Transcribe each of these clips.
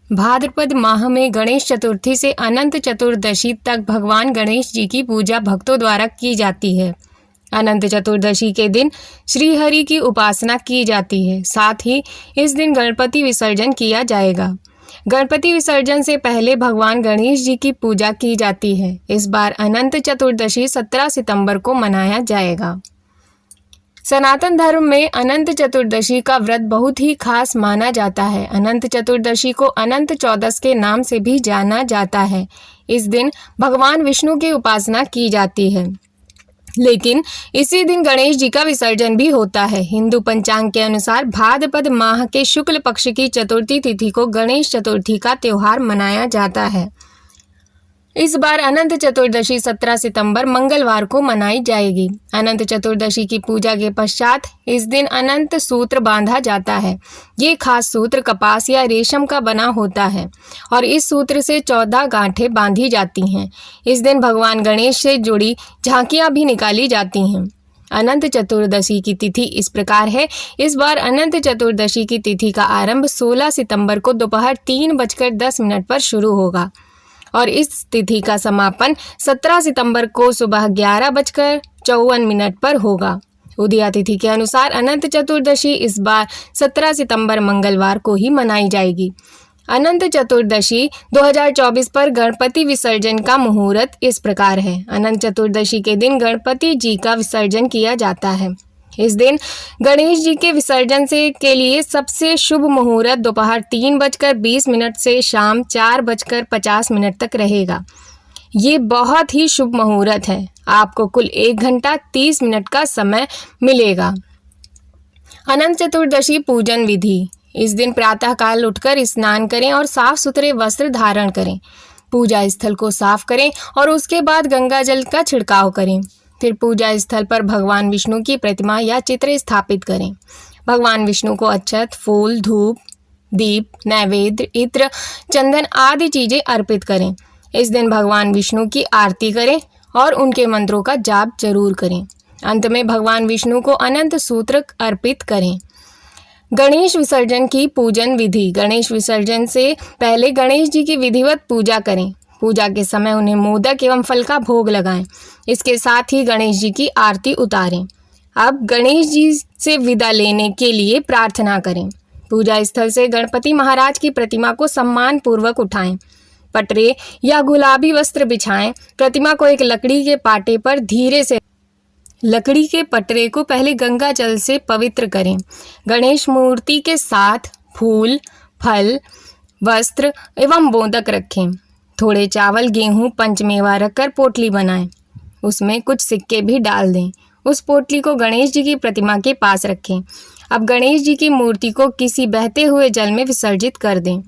भाद्रपद माह में गणेश चतुर्थी से अनंत चतुर्दशी तक भगवान गणेश जी की पूजा भक्तों द्वारा की जाती है। अनंत चतुर्दशी के दिन श्री हरि की उपासना की जाती है। साथ ही इस दिन गणपति विसर्जन किया जाएगा। गणपति विसर्जन से पहले भगवान गणेश जी की पूजा की जाती है। इस बार अनंत चतुर्दशी 17 सितंबर को मनाया जाएगा। सनातन धर्म में अनंत चतुर्दशी का व्रत बहुत ही खास माना जाता है। अनंत चतुर्दशी को अनंत चौदस के नाम से भी जाना जाता है। इस दिन भगवान विष्णु की उपासना की जाती है, लेकिन इसी दिन गणेश जी का विसर्जन भी होता है। हिंदू पंचांग के अनुसार भाद्रपद माह के शुक्ल पक्ष की चतुर्थी तिथि को गणेश चतुर्थी का त्योहार मनाया जाता है। इस बार अनंत चतुर्दशी 17 सितंबर मंगलवार को मनाई जाएगी। अनंत चतुर्दशी की पूजा के पश्चात इस दिन अनंत सूत्र बांधा जाता है। ये खास सूत्र कपास या रेशम का बना होता है और इस सूत्र से 14 गांठें बांधी जाती हैं। इस दिन भगवान गणेश से जुड़ी झांकियां भी निकाली जाती हैं। अनंत चतुर्दशी की तिथि इस प्रकार है। इस बार अनंत चतुर्दशी की तिथि का आरंभ 16 सितंबर को दोपहर 3:10 पर शुरू होगा और इस तिथि का समापन 17 सितंबर को सुबह 11:54 पर होगा। उदया तिथि के अनुसार अनंत चतुर्दशी इस बार 17 सितंबर मंगलवार को ही मनाई जाएगी। अनंत चतुर्दशी 2024 पर गणपति विसर्जन का मुहूर्त इस प्रकार है। अनंत चतुर्दशी के दिन गणपति जी का विसर्जन किया जाता है। इस दिन गणेश जी के विसर्जन के लिए सबसे शुभ मुहूर्त दोपहर 3:20 से शाम 4:50 तक रहेगा। ये बहुत ही शुभ मुहूर्त है। आपको कुल 1 घंटा 30 मिनट का समय मिलेगा। अनंत चतुर्दशी पूजन विधि। इस दिन प्रातःकाल उठकर स्नान करें और साफ सुथरे वस्त्र धारण करें। पूजा स्थल को साफ करें और उसके बाद गंगा जल का छिड़काव करें। फिर पूजा स्थल पर भगवान विष्णु की प्रतिमा या चित्र स्थापित करें। भगवान विष्णु को अक्षत, फूल, धूप, दीप, नैवेद्य, इत्र, चंदन आदि चीजें अर्पित करें। इस दिन भगवान विष्णु की आरती करें और उनके मंत्रों का जाप जरूर करें। अंत में भगवान विष्णु को अनंत सूत्र अर्पित करें। गणेश विसर्जन की पूजन विधि। गणेश विसर्जन से पहले गणेश जी की विधिवत पूजा करें। पूजा के समय उन्हें मोदक एवं फल का भोग लगाएं। इसके साथ ही गणेश जी की आरती उतारें। अब गणेश जी से विदा लेने के लिए प्रार्थना करें। पूजा स्थल से गणपति महाराज की प्रतिमा को सम्मान पूर्वक उठाएं। पटरे या गुलाबी वस्त्र बिछाएं। प्रतिमा को एक लकड़ी के पाटे पर धीरे से लकड़ी के पटरे को पहले गंगा जल से पवित्र करें। गणेश मूर्ति के साथ फूल, फल, वस्त्र एवं मोदक रखें। थोड़े चावल, गेहूं, पंचमेवा रखकर पोटली बनाएं। उसमें कुछ सिक्के भी डाल दें। उस पोटली को गणेश जी की प्रतिमा के पास रखें। अब गणेश जी की मूर्ति को किसी बहते हुए जल में विसर्जित कर दें।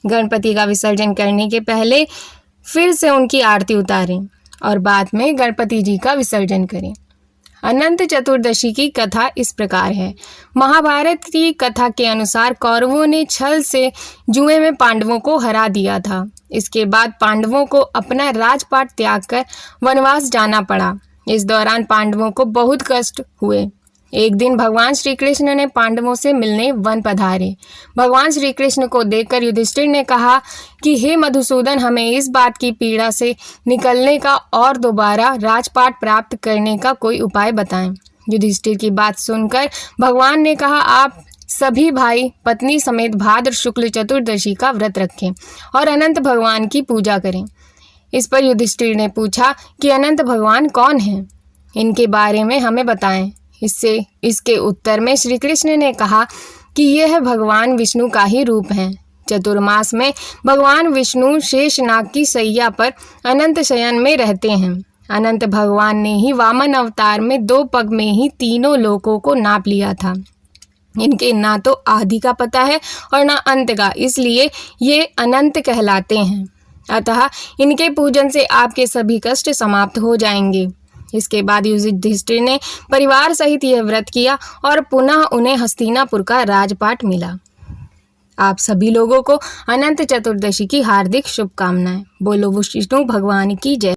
गणपति का विसर्जन करने के पहले फिर से उनकी आरती उतारें और बाद में गणपति जी का विसर्जन करें। अनंत चतुर्दशी की कथा इस प्रकार है। महाभारत की कथा के अनुसार कौरवों ने छल से जुए में पांडवों को हरा दिया था। इसके बाद पांडवों को अपना राजपाट त्याग कर वनवास जाना पड़ा। इस दौरान पांडवों को बहुत कष्ट हुए। एक दिन भगवान श्री कृष्ण ने पांडवों से मिलने वन पधारे। भगवान श्री कृष्ण को देखकर युधिष्ठिर ने कहा कि हे मधुसूदन, हमें इस बात की पीड़ा से निकलने का और दोबारा राजपाट प्राप्त करने का कोई उपाय बताएं। युधिष्ठिर की बात सुनकर भगवान ने कहा, आप सभी भाई पत्नी समेत भाद्र शुक्ल चतुर्दशी का व्रत रखें और अनंत भगवान की पूजा करें। इस पर युधिष्ठिर ने पूछा कि अनंत भगवान कौन हैं? इनके बारे में हमें बताएं। इसके उत्तर में श्री कृष्ण ने कहा कि यह भगवान विष्णु का ही रूप है। चतुर्मास में भगवान विष्णु शेषनाग की सैया पर अनंत शयन में रहते हैं। अनंत भगवान ने ही वामन अवतार में 2 पग में ही तीनों लोकों को नाप लिया था। इनके ना तो आदि का पता है और ना अंत का, इसलिए ये अनंत कहलाते हैं। अतः इनके पूजन से आपके सभी कष्ट समाप्त हो जाएंगे। इसके बाद युधिष्ठिर ने परिवार सहित यह व्रत किया और पुनः उन्हें हस्तिनापुर का राजपाट मिला। आप सभी लोगों को अनंत चतुर्दशी की हार्दिक शुभकामनाएं। बोलो विष्णु भगवान की जय।